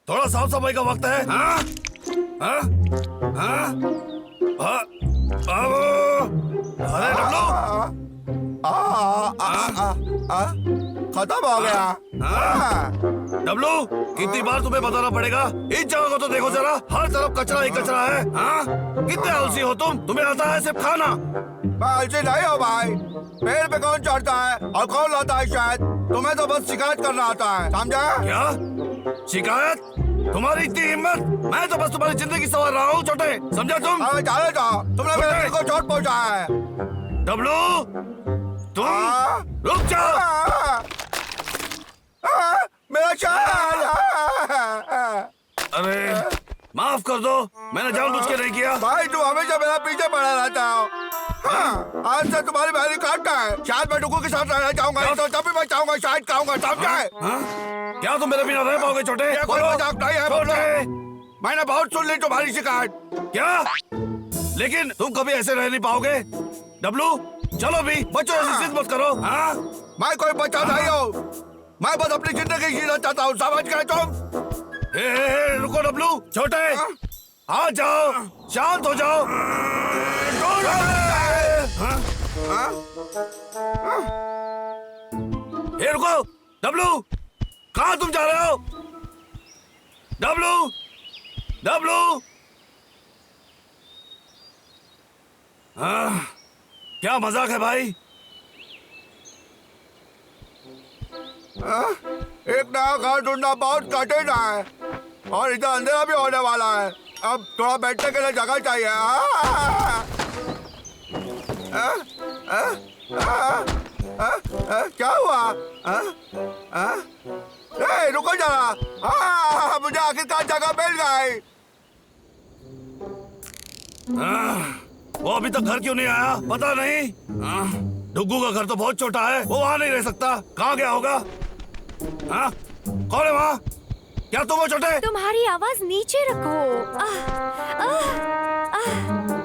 थोड़ा साफ सफाई का वक्त है। हाँ? हाँ? हाँ? अरे डब्लू, खत्म हो गया। डब्लू, कितनी बार तुम्हें बताना पड़ेगा? इस जगह को तो देखो जरा, हर तरफ कचरा ही कचरा है। हाँ? कितने आलसी हो तुम? तुम्हें आता है सिर्फ खाना। मैं आलसी नहीं हो भाई। पेड़ पे कौन चढ़ता है और कौन लाता है शायद? तुम्हें तो बस शिकायत करना आता है, समझा? क्या शिकायत? तुम्हारी इतनी हिम्मत? मैं तो बस तुम्हारी जिंदगी संवार रहा हूँ छोटे, समझा तुम? अरे चले जाओ, तुमने मेरे दिल को चोट पहुंचाया है। डब्लू, तुम रुक जाओ। मेरा शाल। अरे माफ कर दो, मैंने जानबूझ के नहीं किया। भाई तू हमेशा मेरा पीछे पड़ा रहता है। आज से तुम्हारी मेहंदी काटता है। शायद मैं डुगू के साथ रहना चाहूंगा, तो तभी मैं चाहूंगा शायद खाऊंगा, समझा है? क्या तुम मेरे बिना रह पाओगे छोटे? ये कोई मजाक नहीं है, बोलो। मैंने बहुत सुन ली तुम्हारी शिकायत। क्या? लेकिन तुम कभी ऐसे रह नहीं पाओगे। डब्लू, चलो भी, बच्चों ऐसी जिद मत करो। हाँ? मैं कोई बच्चा नहीं हूँ, मैं बस अपनी जिंदगी जीना चाहता हूँ, समझ गए तुम? रुको डब्लू, छोटे आ जाओ, शांत हो जाओ। रुको डब्लू, कहाँ तुम जा रहे हो? डब्लू, डब्लू, क्या मजाक है भाई? एक नया घर ढूंढना बहुत कठिन है और इधर अंधेरा भी होने वाला है। अब थोड़ा बैठने के लिए जगह चाहिए। क्या हुआ? रुको जरा, मुझे आखिरकार जगह मिल गई। वो अभी तक घर क्यों नहीं आया? पता नहीं। डुग्गू का घर तो बहुत छोटा है, वो वहाँ नहीं रह सकता। कहाँ गया होगा? कौन है वहाँ? क्या तुम हो छोटे? तुम्हारी आवाज नीचे रखो।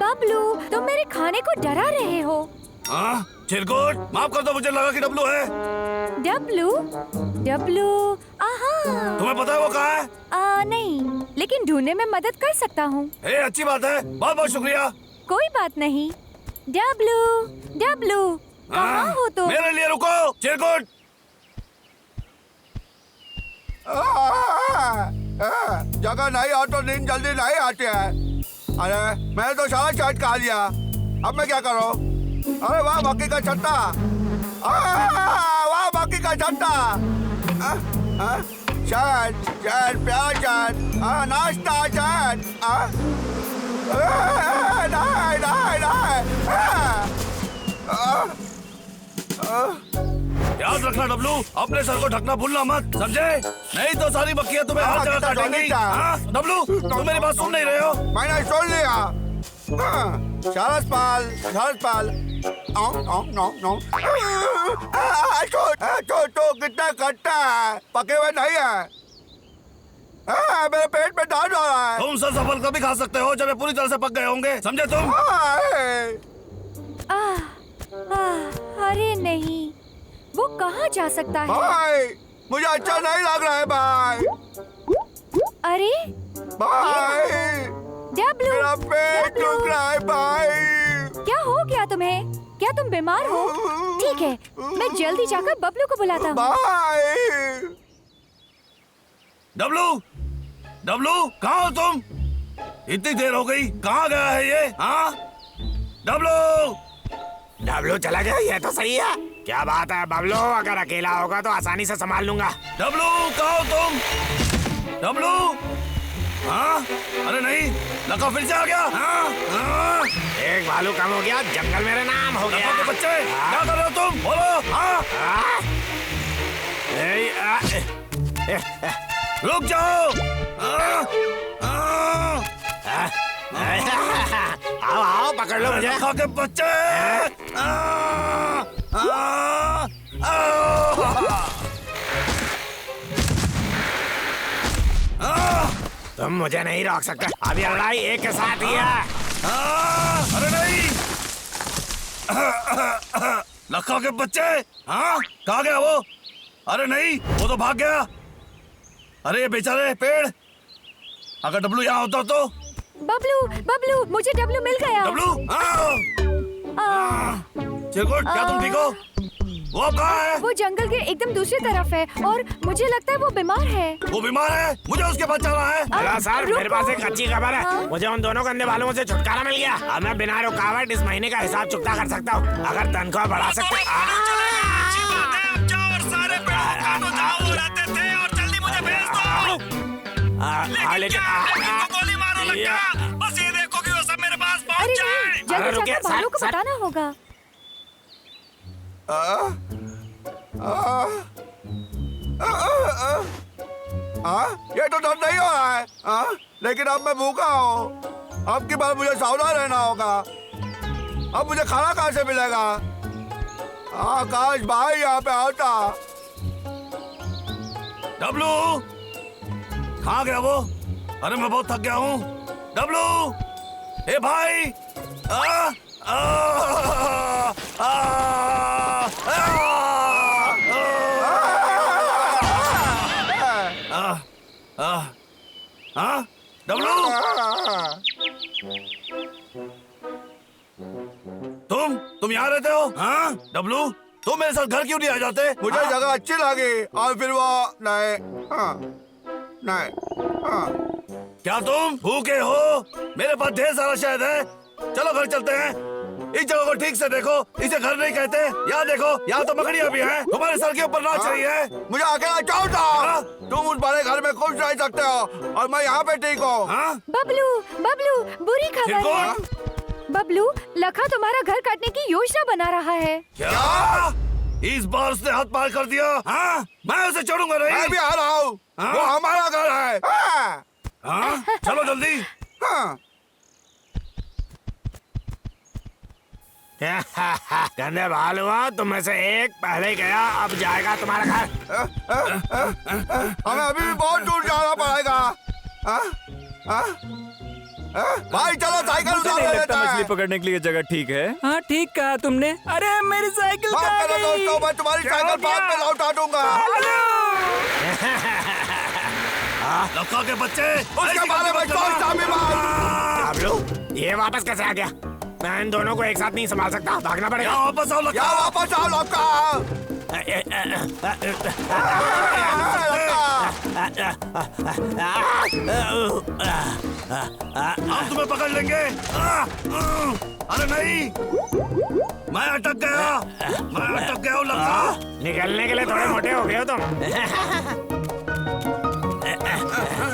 बबलू, तुम मेरे खाने को डरा रहे हो। चिरकुट, माफ कर दो, मुझे लगा कि डब्लू है। डब्लू? डब्लू? तुम्हें पता है वो कहाँ है? नहीं, लेकिन ढूंढने में मदद कर सकता हूँ। अच्छी बात है, बहुत बहुत शुक्रिया। कोई बात नहीं। डब्लू, डब्लू, कहाँ हो तुम? मेरे लिए रुको, चिरकुट। जगह नहीं हो तो नींद जल्दी नहीं आती है। अरे मैंने तो सारा शर्ट खा लिया, अब मैं क्या करूं? अरे वाह बाकी का छत्ता, वाह बाकी का छत्ता। शर्ट शर्ट प्यार शर्ट, नाश्ता शर्ट। नहीं नहीं नहीं। याद रखना डब्लू, अपने सर को ढकना भूलना मत, समझे? नहीं तो सारी बकरियां तुम्हें हर जगह काटेंगी। डब्लू, तुम मेरी बात सुन नहीं रहे हो? मैंने सुन लिया। शरसपाल, शरसपाल, तो कितना खट्टा है, पके हुए नहीं है। मेरे पेट में दर्द हो रहा है। तुम सर सफल कभी खा सकते हो जब ये पूरी तरह से पक गए होंगे, समझे तुम? अरे नहीं, वो कहाँ जा सकता है? भाई, मुझे अच्छा नहीं लग रहा है भाई। अरे भाई, डब्लू, मेरा पेट दुख रहा है भाई। क्या हो गया तुम्हें? क्या तुम बीमार हो? ठीक है, मैं जल्दी जाकर बबलू को बुलाता हूँ। भाई, डब्लू, डब्लू, कहाँ हो तुम? इतनी देर हो गई, कहाँ गया है ये? हाँ? डब्लू, डब्लू चला गया, ये तो सही है। क्या बात है बबलू, अगर अकेला होगा तो आसानी से संभाल लूंगा। डब्लू, कहाँ हो तुम? डब्लू, हाँ? अरे नहीं, लका फिर से आ गया। हाँ? एक भालू कम हो गया, जंगल मेरे नाम हो गया। के बच्चे, क्या कर रहे हो तुम? बोलो। हाँ? रुक जाओ। आओ आओ, पकड़ लो मुझे। लका के बच्चे। तुम मुझे नहीं रोक सकते, अब ये लड़ाई एक के साथ ही है। अरे नहीं। लखा के बच्चे, हाँ कहाँ गया वो? अरे नहीं, वो तो भाग गया। अरे ये बेचारे पेड़, अगर डब्लू यहाँ होता तो। बबलू बबलू, मुझे डब्लू मिल गया। डब्लू, चिरकुट, क्या तुम ठीक हो? वो अब कहाँ है? वो जंगल के एकदम दूसरी तरफ है और मुझे लगता है वो बीमार है। वो बीमार है, मुझे उसके पास जाना है। हेलो सर, मेरे पास एक अच्छी खबर है। हाँ? मुझे उन दोनों गंदे बालों से छुटकारा मिल गया। अब मैं बिना रुकावट इस महीने का हिसाब चुकता कर सकता हूँ। अगर तनख्वाह बढ़ा सकते। बस ये देखो कि वो सब मेरे पास अरे पहुंच जाए। नहीं, जल्दी रुकिए, जाकर बालों को सर। बताना होगा। ये तो दर्द नहीं हो रहा है, लेकिन अब मैं भूखा हूँ। अब की बार मुझे सावधान रहना होगा। अब मुझे खाना कहाँ से मिलेगा? काश भाई यहाँ पे आता। डब्लू, कहाँ गया वो? अरे मैं बहुत थक गया हूँ। डब्लू, ए भाई, डब्लू, तुम यहाँ रहते हो? हाँ डब्लू, तुम मेरे साथ घर क्यों नहीं आ जाते? मुझे जगह अच्छी लगी और फिर वो नहीं, क्या तुम भूखे हो? मेरे पास ढेर सारा शहद है, चलो घर चलते हैं। इस जगह को ठीक से देखो, इसे घर नहीं कहते। यहाँ देखो, यहाँ तो मकड़ियाँ भी हैं, तुम्हारे सर के ऊपर नाच रही है। मुझे अकेला छोड़ दो। तुम उस बड़े घर में खुश रह सकते हो और मैं यहाँ पे ठीक हूँ। बबलू बबलू, बुरी खबर है। बबलू, लखा तुम्हारा घर काटने की योजना बना रहा है। क्या? इस बार उसने हाथ पार कर दिया। हाँ? मैं उसे छोड़ूंगा नहीं। मैं भी आ रहा हूँ। वो हमारा घर है। हाँ? चलो जल्दी। गंदे बाल हुआ, तुम में से एक पहले ही गया, अब जाएगा तुम्हारा घर। हमें अभी भी बहुत दूर जाना पड़ेगा। भाई चलो साइकिल मुझे उतार नहीं लेते लगता हैं। मछली पकड़ने के लिए जगह ठीक है। हाँ ठीक कहा तुमने। अरे मेरी साइकिल माफ कहाँ करो गई? दोस्तों, मैं तुम्हारी क्या साइकिल हो बाद में गया? लौटा दूंगा। लखा के बच्चे, उसके बारे में सोचता भी मत। बबलू, ये वापस कैसे आ गया? मैं इन दोनों को एक साथ नहीं संभाल सकता, भागना पड़ेगा। यहाँ वापस आओ लखा। या वापस आओ लौका। हम तुम्हें पकड़ लेंगे। अरे नहीं, मैं अटक गया हूँ लखा। निकलने के लिए थोड़े मोटे हो गए हो तुम।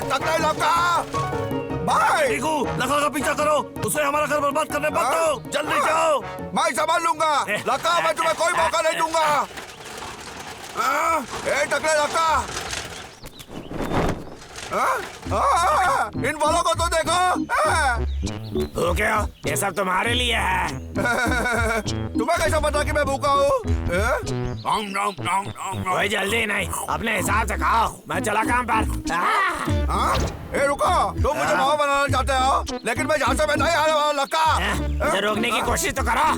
तकड़े लौका। भाई देखो, लखा का पीछा करो, उसे हमारा घर बर्बाद करने मत दो। जल्दी जाओ। मैं संभाल लूंगा। लौका, मैं तुम्हें कोई मौका नहीं दूंगा। ए टकले लौका। इन बालों को तो देखो। भूखे हो? ये सब तुम्हारे लिए है। तुम्हें कैसा पता कि मैं भूखा हूँ? कोई जल्दी नहीं, अपने हिसाब से खाओ। मैं चला काम पर। ए रुको, तुम मुझे मावा बनाना चाहते हो, लेकिन मैं यहाँ से मैं नहीं आने वाला लक्का। मुझे रोकने की कोशिश तो करो।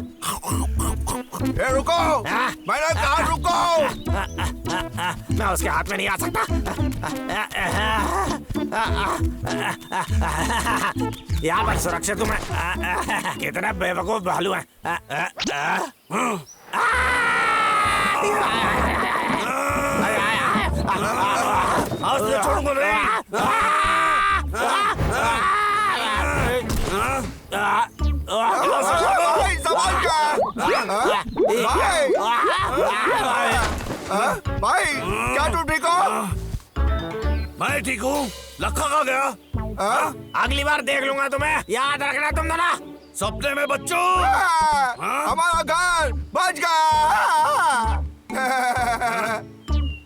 ए रुको, मैंने कहा रुको। मैं उसके हाथ में नहीं आ सकता। यहाँ पर सुरक्षित हूँ मैं। कितना बेवकूफ भालू है। आज से छोड़ूंगा नहीं। भाई संभाल भाई, क्या तुम ठीक हो? मैं ठीक हूँ। लखा कहाँ गया? अगली बार देख लूंगा तुम्हें, याद रखना तुम दोनों। सपने में बच्चों। हमारा घर बच गया।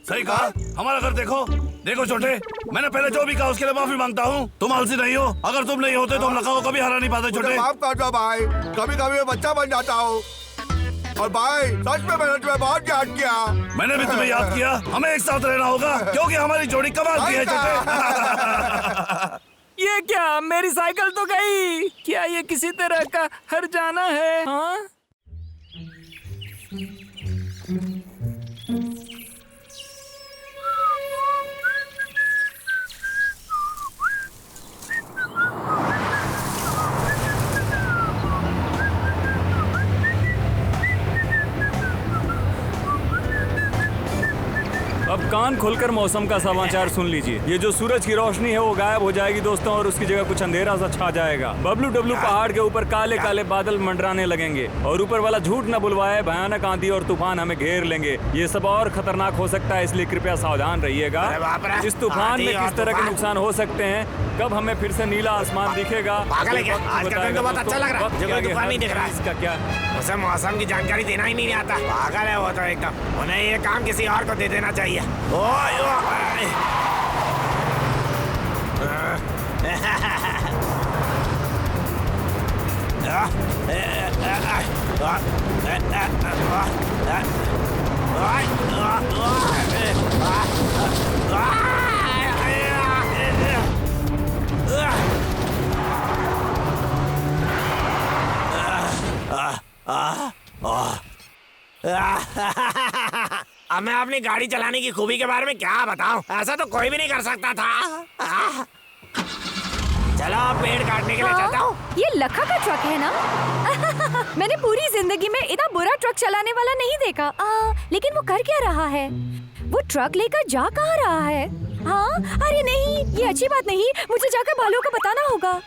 सही कहा, हमारा घर देखो। देखो छोटे, मैंने पहले जो भी कहा उसके लिए माफी मांगता हूँ। तुम आलसी नहीं हो, अगर तुम नहीं होते तो हम लखा को कभी हरा नहीं पाते। छोटे माफ कर दो भाई, कभी कभी मैं बच्चा बन जाता हूँ। और भाई सच में मैंने तुम्हें बहुत याद किया। मैंने भी तुम्हें याद किया। हमें एक साथ रहना होगा क्योंकि हमारी जोड़ी कमाल की है। छोटे ये क्या, मेरी साइकिल तो गई। क्या ये किसी तरह का हर जाना है? हाँ अब कान खोलकर मौसम का समाचार सुन लीजिए। ये जो सूरज की रोशनी है वो गायब हो जाएगी दोस्तों, और उसकी जगह कुछ अंधेरा सा छा जाएगा। बबलू डब्लू पहाड़ के ऊपर काले काले बादल मंडराने लगेंगे और ऊपर वाला झूठ न बुलवाए, भयानक आंधी और तूफान हमें घेर लेंगे। ये सब और खतरनाक हो सकता है, इसलिए कृपया सावधान रहिएगा। अरे बाप रे! इस तूफान आंधी में और किस तरह के तूफान। नुकसान हो सकते हैं, कब हमें फिर से नीला आसमान दिखेगा, पागल है क्या? वक्त आज का दिन बताएगा तो बहुत दोस्तों। अच्छा लग रहा है। वक्त जब के आगे तूफान नहीं हर दिख रहा है। इसका क्या? उसे मौसम की जानकारी देना ही नहीं आता। पागल है वो तो एकदम। उन्हें ये काम किसी और को दे देना चाहिए। ओए, ओए। अब मैं अपनी गाड़ी चलाने की खूबी के बारे में क्या बताऊं? ऐसा तो कोई भी नहीं कर सकता था। चलो पेड़ काटने के लिए चलता हूँ। ये लखा का ट्रक है ना? मैंने पूरी जिंदगी में इतना बुरा ट्रक चलाने वाला नहीं देखा। लेकिन वो कर क्या रहा है? वो ट्रक लेकर जा कहाँ रहा है? हाँ, अरे नहीं, ये अच्छी बात नहीं। मुझे जाकर भालू को बताना होगा।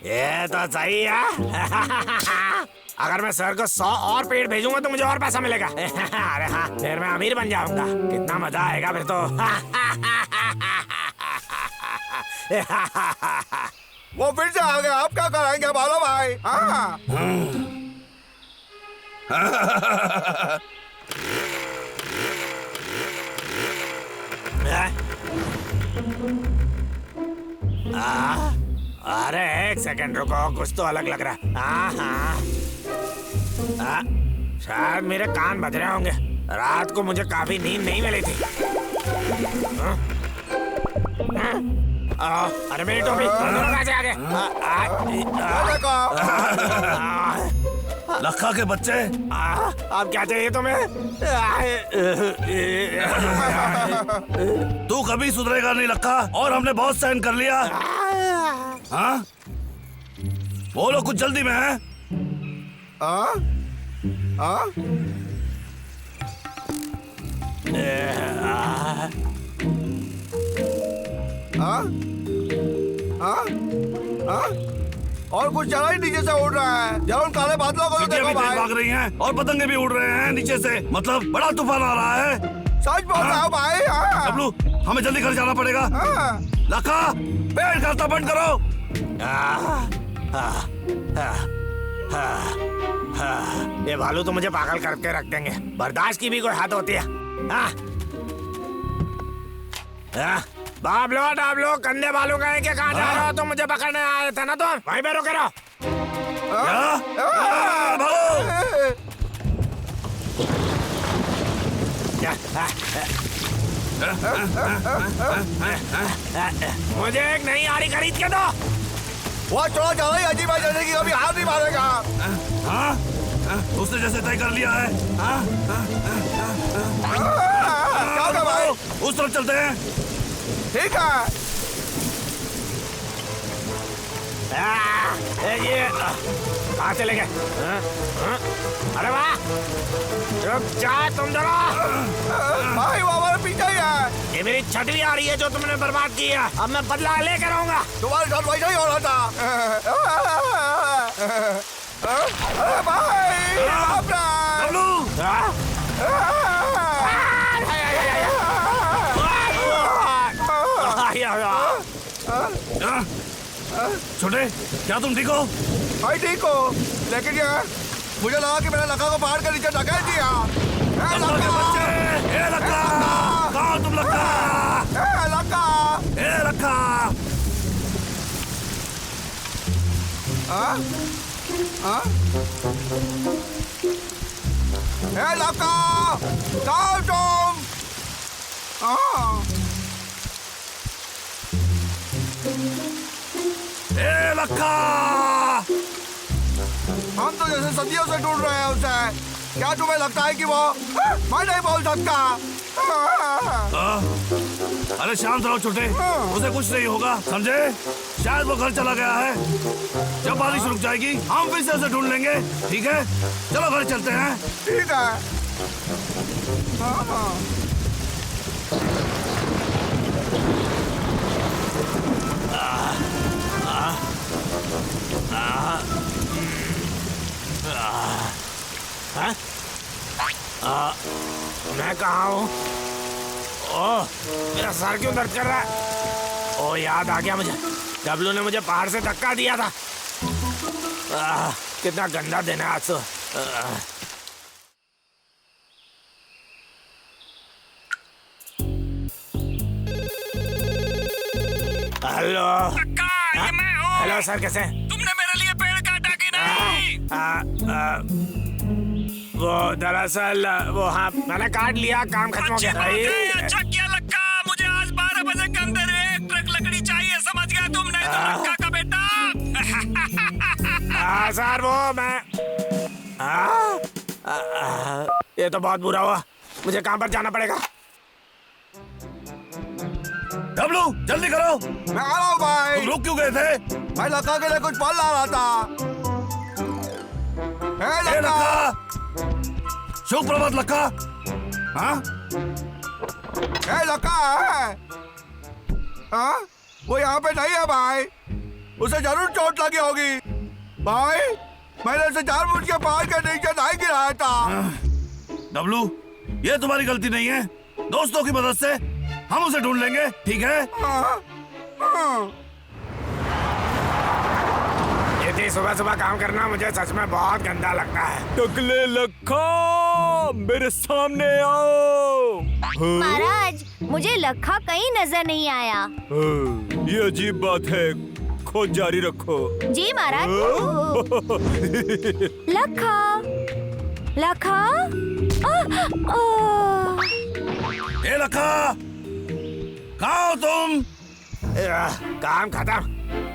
ये तो सही है। अगर मैं सर को 100 और पेड़ भेजूंगा तो मुझे और पैसा मिलेगा। अरे हाँ, फिर मैं अमीर बन जाऊंगा। कितना मजा आएगा फिर तो। वो फिर से आ गया। आप क्या कराएंगे बालो भाई? हाँ। अरे एक सेकंड रुको, कुछ तो अलग लग रहा है। शायद मेरे कान बज रहे होंगे। रात को मुझे काफी नींद नहीं मिली थी। अरे मेरी टोपी कहाँ से आ गए? लखा के बच्चे, अब क्या चाहिए तुम्हें? तू कभी सुधरेगा नहीं लखा, और हमने बहुत सहन कर लिया। हाँ, बोलो, कुछ जल्दी में है? और कुछ चला ही नीचे से उड़ रहा है। जरा उन काले बादलों को तो चींटियां देखो भी तेज भाई। भाग रही हैं और पतंगे भी उड़ रहे हैं नीचे से। मतलब बड़ा तूफान आ रहा है। सच बोल रहा हूँ भाई। बबलू, हमें जल्दी घर जाना पड़ेगा। लखा, पेड़ काटना बंद करो। ये भालू तो मुझे पागल करके रख देंगे। बर्दाश्त की भी कोई हद होती है। बाबलो डाबलो, कंधे भालू गए कि कहाँ जा रहे हो? तुम मुझे पकड़ने आए थे ना? तुम वहीं पे रुके रहो। मुझे एक नई गाड़ी खरीद के दो। वो चला जा रहा है अजीब जैसे कि कभी हाथ नहीं मारेगा। हाँ? उसने जैसे तय कर लिया है। क्या होगा भाई? उस तरफ चलते हैं। ठीक है। ये कहाँ चले गए? अरे वाह, रुक जा तुम जरा। भाई वो हमारे पीछे ही है। ये मेरी छठी आ रही है जो तुमने बर्बाद की है। अब मैं बदला लेकर आऊंगा। तुम्हारे साथ वैसा ही हो रहा था। अरे भाई बबलू, छोटे, क्या तुम ठीक हो? भाई ठीक हो, लेकिन ये मुझे लगा कि मैंने लखा को पहाड़ के नीचे धकेल दिया। लखा के बच्चे, ए लखा, कहाँ हो तुम लखा? लखा, ए लखा, लखा, कहाँ हो तुम? लक्का। हम तो जैसे सदियों से ढूंढ रहे हैं उसे। क्या तुम्हें लगता है कि वो मैं नहीं बोल सकता? अरे शांत रहो छोटे, उसे कुछ नहीं होगा, समझे? शायद वो घर चला गया है। जब बारिश रुक जाएगी हम फिर से उसे ढूंढ लेंगे, ठीक है? चलो घर चलते हैं। ठीक है। मैं कहाँ हूँ? ओह, मेरा सर क्यों दर्द कर रहा है? ओह, याद आ गया मुझे, डब्लू ने मुझे पहाड़ से धक्का दिया था। कितना गंदा दिन है आज तो। हेलो। ये मैं हूँ। हेलो सर, कैसे हैं? तुमने मेरे लिए पेड़ काटा कि नहीं? वो दरअसल वो हाँ, मैंने काट लिया, काम खत्म हो अच्छी गया। बात है, अच्छा किया लक्का। मुझे आज 12 बजे के अंदर एक ट्रक लकड़ी चाहिए, समझ गया तुम? नहीं तो लक्का का बेटा। सर वो मैं ये तो बहुत बुरा हुआ, मुझे काम पर जाना पड़ेगा। डब्लू जल्दी करो। मैं आ रहा हूँ भाई। तुम रुक क्यों गए थे? मैं लक्का के लिए कुछ फल ला रहा था। ए लक्का, शुभ प्रभात लक्का। हाँ? लक्का है? हाँ? वो यहाँ पे नहीं है भाई, उसे जरूर चोट लगी होगी। भाई मैंने उसे जानबूझ के पहाड़ के नीचे नहीं गिराया था। डब्लू, ये तुम्हारी गलती नहीं है। दोस्तों की मदद से हम उसे ढूंढ लेंगे, ठीक है? इतनी सुबह सुबह काम करना मुझे सच में बहुत गंदा लगता है। टकले लक्का, मेरे सामने आओ। महाराज, मुझे लक्का कहीं नजर नहीं आया। ये अजीब बात है, खोज जारी रखो। जी महाराज। लक्का, लक्का। ए लक्का, कहाँ हो तुम? काम खत्म,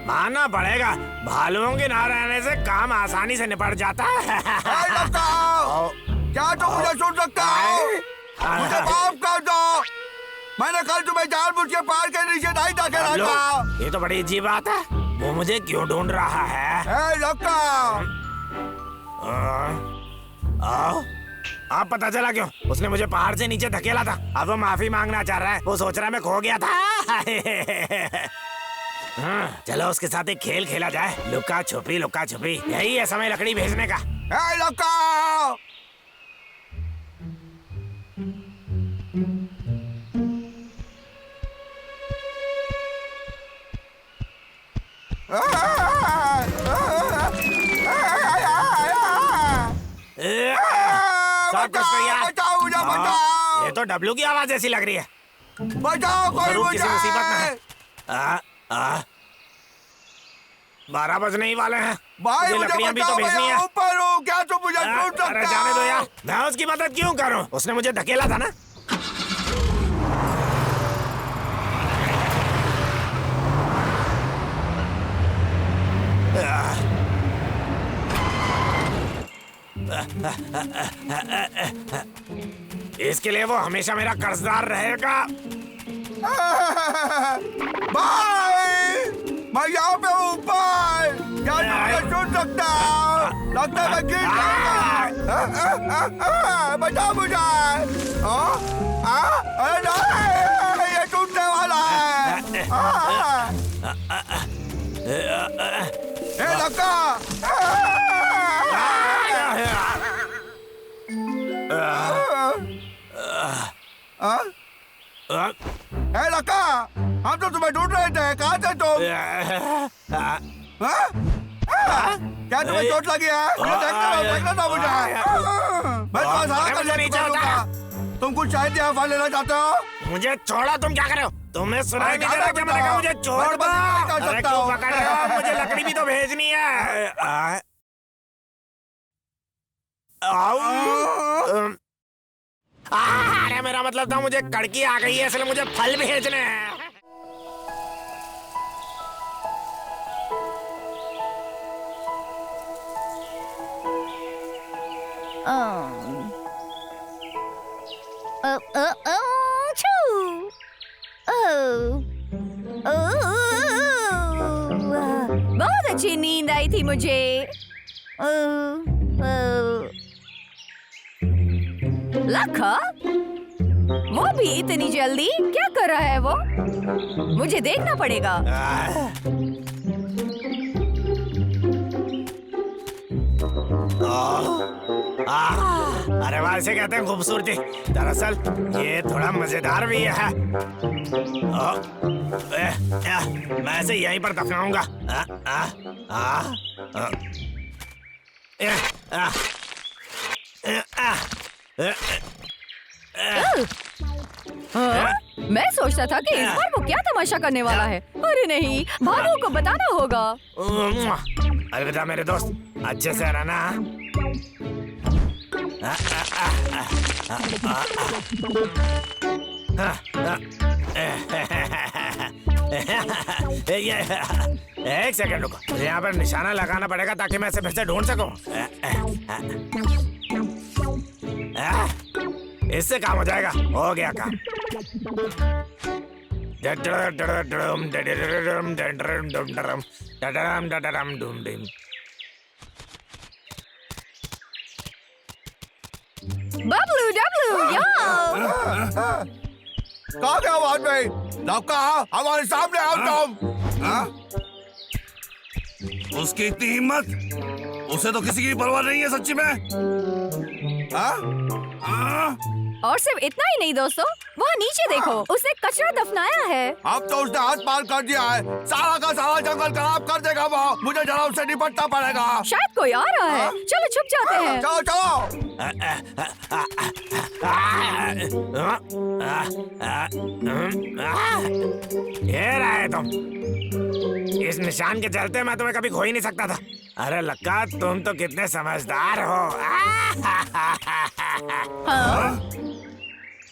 मानना पड़ेगा, भालुओं के ना रहने से काम आसानी से निपट जाता है। लक्का, क्या तुम मुझे सुन सकते हो? मुझे माफ कर दो, मैंने कल तुम्हें जानबूझ के पहाड़ के नीचे नहीं धकेला था। ये तो बड़ी अजीब बात है, वो मुझे क्यों ढूंढ रहा है? लक्का, आप पता चला क्यों? उसने मुझे पहाड़ से नीचे धकेला था, अब वो माफी मांगना चाह रहा है। वो सोच रहा है मैं खो गया था। चलो उसके साथ एक खेल खेला जाए, लुका छुपी। यही है समय लकड़ी भेजने का। लक्का, बचाओ मुझे, बचाओ। ये तो डब्लू की आवाज ऐसी लग रही है। बचाओ कोई जरूर मुझे। किसी मुसीबत में है। 12 बजने ही वाले हैं। भाई मुझे मुझे लकड़ियां भी बचाओ, तो भेजनी मैं है। ऊपर हूँ, क्या तुम मुझे ढूंढ सकते हो? अरे जाने दो यार, मैं उसकी मदद क्यों करूं? उसने मुझे धकेला था ना। इसके लिए वो हमेशा मेरा कर्जदार रहेगा। भाई मैं यहाँ पे ऊपर, क्या तुम मुझे सुन सकते हो? लगता है मैं गिर जाऊंगा। बचाओ मुझे। अरे नहीं, ये टूटने वाला है। लक्का, लक्का, हम तो तुम्हें ढूंढ रहे थे, कहाँ थे तुम? क्या तुम्हें चोट लगी है? मुझे देखना था मुझे। मैं तुम्हारा सारा कर नीचे लूंगा। तुम कुछ शायद यहाँ फल लेना चाहते हो? मुझे छोड़ो, तुम क्या कर रहे हो? तुम्हें सुनाई नहीं दे रहा क्या? मैंने कहा मुझे छोड़ दो। अरे क्यों पकड़ रहे हो? मुझे लकड़ी भी तो भेजनी है। अरे मेरा मतलब था मुझे कड़की आ गई है, इसलिए मुझे फल भेजने हैं। छू। बहुत अच्छी नींद आई थी मुझे। लखा, वो भी इतनी जल्दी क्या कर रहा है वो? मुझे देखना पड़ेगा। अरे वाह, इसे कहते हैं खूबसूरती। दरअसल ये थोड़ा मजेदार भी है। मैं इसे यहीं पर दफनाऊंगा। मैं सोचता था कि इस बार वो क्या तमाशा करने वाला है। अरे नहीं, भालू को बताना होगा। अलविदा मेरे दोस्त, अच्छे से रहना। एक सेकंड रुको, यहाँ पर निशाना लगाना पड़ेगा ताकि मैं इसे फिर से ढूंढ सकूं। इससे काम हो जाएगा। हो गया काम। बबलू डबलू यहाँ। कहाँ गया आवाज में? लौका, हमारे सामने आओ तुम। हाँ? उसकी इतनी हिम्मत, उसे तो किसी की परवाह नहीं है सच्ची में। हाँ? और सिर्फ इतना ही नहीं दोस्तों, वहाँ नीचे देखो, उसने कचरा दफनाया है। अब तो उसने हाथ पार कर दिया है। सारा का सारा जंगल खराब कर देगा वो। मुझे जरा उससे निपटना पड़ेगा। शायद कोई आ रहा है। चलो छुप जाते हैं। चलो चलो। ये रहे तुम। इस निशान के चलते मैं तुम्हें कभी खो ही नहीं सकता था। अरे लक्का, तुम तो कितने समझदार हो। हाँ?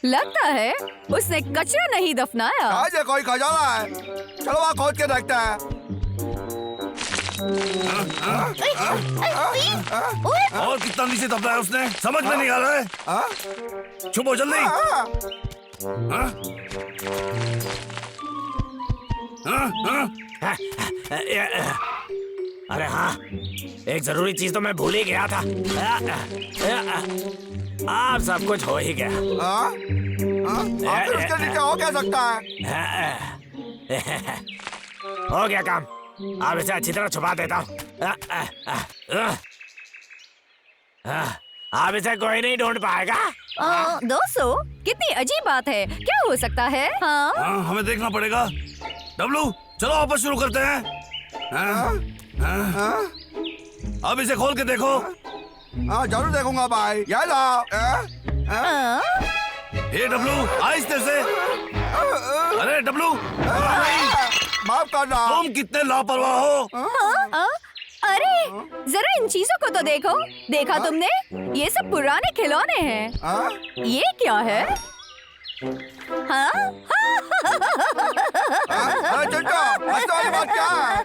लगता है उसने कचरा नहीं दफनाया। आज ये कोई खजाना है। चलो वहाँ खोद के देखते हैं। और कितना नीचे दबना है उसने, समझ में नहीं आ रहा है। छुपो जल्दी। अरे हाँ, एक जरूरी चीज तो मैं भूल ही गया था। अब सब कुछ हो ही गया। आखिर उसके नीचे हो क्या सकता है? हो गया काम। अब इसे अच्छी तरह छुपा देता हूँ। अब इसे कोई नहीं ढूंढ पाएगा। दोस्तों, कितनी अजीब बात है। क्या हो सकता है? हाँ? हाँ, हमें देखना पड़ेगा। डब्लू, चलो वापस शुरू करते हैं। अब इसे खोल के देखो। हाँ जरूर देखूंगा भाई। ये लो। ये डब्लू, आहिस्ते से। अरे डब्लू, माफ करना। तुम कितने लापरवाह हो। अरे जरा इन चीजों को तो देखो। देखा तुमने? ये सब पुराने खिलौने हैं। ये क्या है? हाँ? अरे चिंटू, हंसने वाली बात क्या है?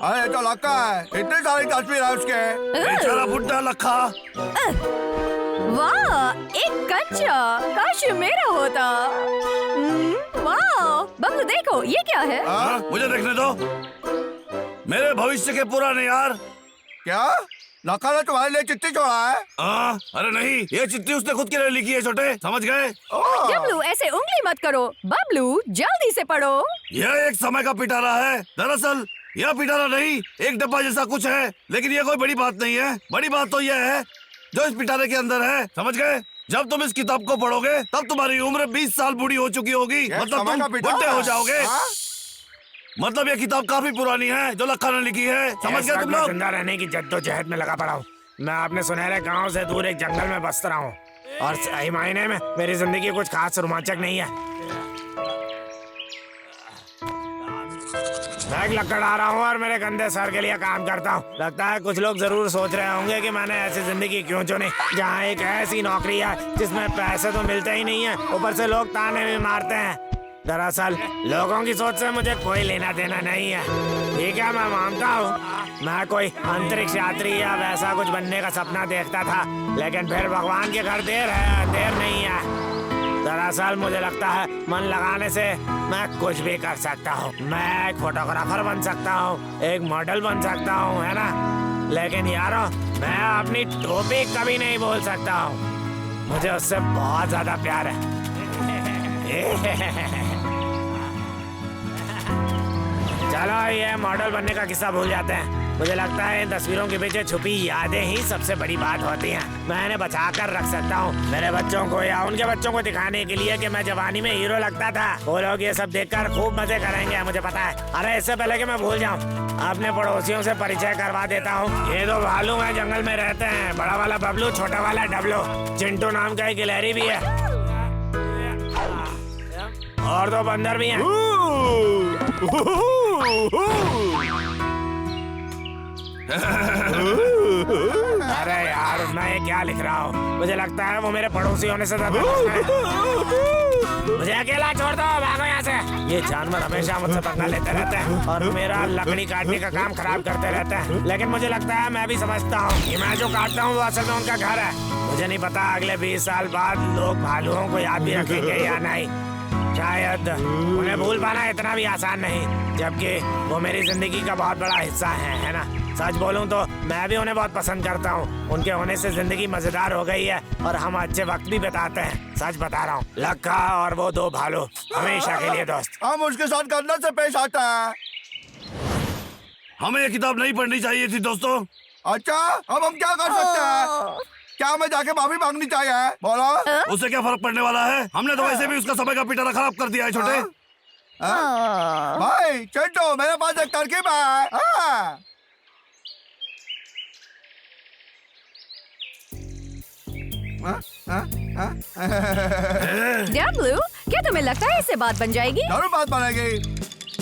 अरे तो लक्का है। इतनी सारी तस्वीर है उसके। बेचारा बुड्ढा लखा। वाह, एक कंचा। काश ये मेरा होता। वाह, बबलू देखो, ये क्या है? मुझे देखने दो। मेरे भविष्य के पुराने यार। क्या? लक्का ने तुम्हारे लिए चिट्ठी छोड़ा है? अरे नहीं, ये चिट्ठी उसने खुद के लिए लिखी है छोटे, समझ गए? बबलू ऐसे उंगली मत करो। बबलू जल्दी से पढ़ो। यह एक समय का पिटारा है। दरअसल यह पिटारा नहीं, एक डब्बा जैसा कुछ है, लेकिन यह कोई बड़ी बात नहीं है। बड़ी बात तो यह है जो इस पिटारे के अंदर है, समझ गए? जब तुम इस किताब को पढ़ोगे तब तुम्हारी उम्र 20 साल बूढ़ी हो चुकी होगी। मतलब तुम बुढ़े हो जाओगे। मतलब ये किताब काफी पुरानी है जो लखा ने लिखी है, समझ गए तुम लोग? जिंदा रहने की जद्दोजहद में लगा पड़ा हूँ। मैं अपने सुनहरे गांव से दूर एक जंगल में बस रहा हूँ और सही मायने में मेरी जिंदगी कुछ खास रोमांचक नहीं है। मैं एक लकड़ आ रहा हूँ और मेरे गंदे सर के लिए काम करता हूँ। लगता है कुछ लोग जरूर सोच रहे होंगे कि मैंने ऐसी जिंदगी क्यों चुनी, जहाँ एक ऐसी नौकरी है जिसमें पैसे तो मिलते ही नहीं है, ऊपर से लोग ताने भी मारते हैं। दरअसल लोगों की सोच से मुझे कोई लेना देना नहीं है। ठीक है, मैं मानता हूँ मैं कोई अंतरिक्ष यात्री या वैसा कुछ बनने का सपना देखता था, लेकिन फिर भगवान के घर देर नहीं है। दरअसल मुझे लगता है मन लगाने से मैं कुछ भी कर सकता हूँ। मैं एक फोटोग्राफर बन सकता हूँ, एक मॉडल बन सकता हूँ, है ना? लेकिन यारो, मैं अपनी टोपी कभी नहीं बोल सकता हूँ। मुझे उससे बहुत ज्यादा प्यार है। चलो ये मॉडल बनने का किस्सा भूल जाते हैं। मुझे लगता है इन तस्वीरों के पीछे छुपी यादें ही सबसे बड़ी बात होती हैं। मैं इन्हें बचा कर रख सकता हूँ मेरे बच्चों को या उनके बच्चों को दिखाने के लिए कि मैं जवानी में हीरो लगता था। वो लोग ये सब देखकर खूब मजे करेंगे, मुझे पता है। अरे इससे पहले कि मैं भूल जाऊँ, अपने पड़ोसियों से परिचय करवा देता हूँ। ये दो भालू हैं, जंगल में रहते हैं। बड़ा वाला बबलू, छोटा वाला डबलू। चिंटू नाम का एक गिलहरी भी है और दो बंदर भी हैं। अरे यार, मैं ये क्या लिख रहा हूँ? मुझे लगता है वो मेरे पड़ोसी होने से ज्यादा मुझे अकेला छोड़ दो, भागो यहाँ से। ये जानवर हमेशा मुझसे पंगा लेते रहते हैं और मेरा लकड़ी काटने का काम खराब करते रहते हैं। लेकिन मुझे लगता है मैं भी समझता हूँ कि मैं जो काटता हूँ वो असल में उनका घर है। मुझे नहीं पता अगले 20 साल बाद लोग भालुओं को याद भी रखेंगे या नहीं। शायद उन्हें भूल पाना इतना भी आसान नहीं, जबकि वो मेरी जिंदगी का बहुत बड़ा हिस्सा है ना? सच बोलूं तो मैं भी उन्हें बहुत पसंद करता हूँ। उनके होने से जिंदगी मजेदार हो गई है और हम अच्छे वक्त भी बिताते हैं। सच बता रहा हूँ, लक्का और वो दो भालू हमेशा के लिए दोस्त। हम उसके साथ करने से पेश आता है। हमें ये किताब नहीं पढ़नी चाहिए थी दोस्तों। अच्छा, अब हम क्या कर सकते हैं? क्या हमें जाके माफी मांगनी चाहिए? बोलो। उससे क्या फर्क पड़ने वाला है? हमने तो वैसे भी उसका समय का पिटारा खराब कर दिया है छोटे। भाई चिंटू, मेरे पास एक तरकीब है। डब्लू, क्या तुम्हें लगता है इससे बात बन जाएगी? जरूर बात बनेगी।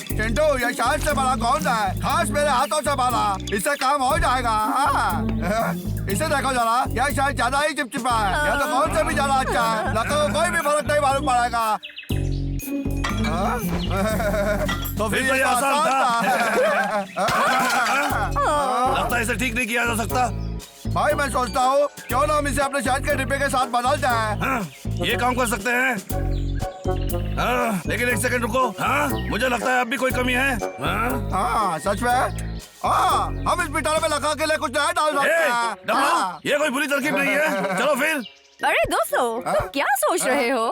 चिंटू, ये शायद से बड़ा कौन सा है? खास मेरे हाथों से बना, इससे काम हो जाएगा। इसे देखो जरा, यह शायद ज्यादा ही चिपचिपा है। यह तो कौन से भी ज्यादा अच्छा है। लगता है कोई भी फर्क नहीं मालूम पड़ेगा। तो फिर तो ये आसान था। लगता है इसे ठीक नहीं किया जा सकता। भाई मैं सोचता हूँ क्यों ना हम इसे अपने शहद के डिब्बे के साथ बदल जाए। ये काम कर सकते हैं। लेकिन एक सेकंड रुको। मुझे लगता है अब भी कोई कमी है। सच में? हम इस पिटारे में लगा के लिए कुछ नया डाल सकते हैं। ये कोई बुरी तरकीब नहीं है। चलो फिर। अरे दोस्तों, तुम क्या सोच रहे हो?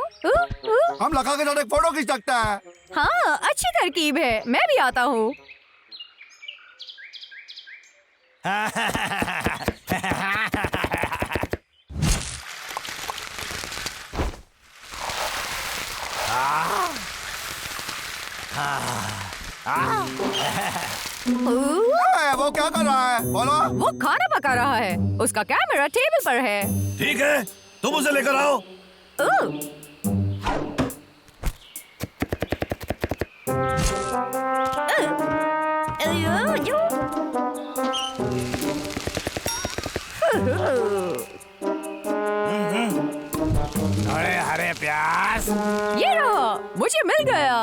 हम लगा के साथ एक फोटो खींच सकते हैं। हाँ, अच्छी तरकीब है। मैं भी आता हूँ। वो क्या कर रहा है? बोलो। वो खाना पका रहा है। उसका कैमरा टेबल पर है। ठीक है, तुम उसे लेकर आओ। अरे हरे प्याज, ये रहा, मुझे मिल गया।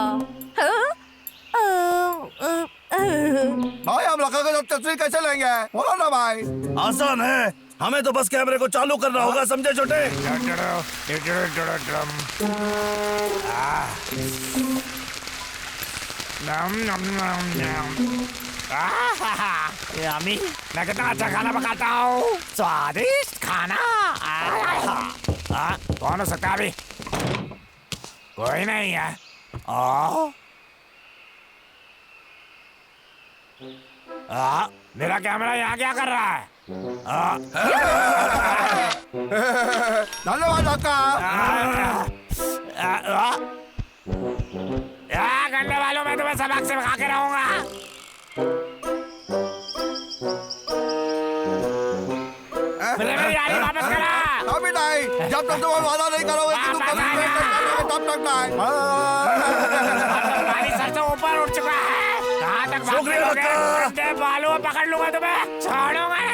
भाई हम लगा के साथ तस्वीर कैसे लेंगे? बोलो ना भाई। आसान है, हमें तो बस कैमरे को चालू करना होगा, समझे छोटे? यम्मी, मैं कितना अच्छा खाना पकाता हूँ। स्वादिष्ट खाना। कौन हो सकता है अभी? कोई नहीं है। मेरा कैमरा यहाँ क्या कर रहा है? धन्यवाद अक्का। गंदे वालों, मैं तुम्हें सबक से भगा के रहूंगा। मेरी गाड़ी वापस करा। अभी नहीं, जब तक तुम वादा नहीं करोगे कि तुम कभी तब तक नहीं। तुम्हारी सर से ऊपर उठ चुका है। कहाँ तक भागते रहोगे? गंदे बालों पकड़ लूंगा तुम्हें, छोड़ूंगा नहीं।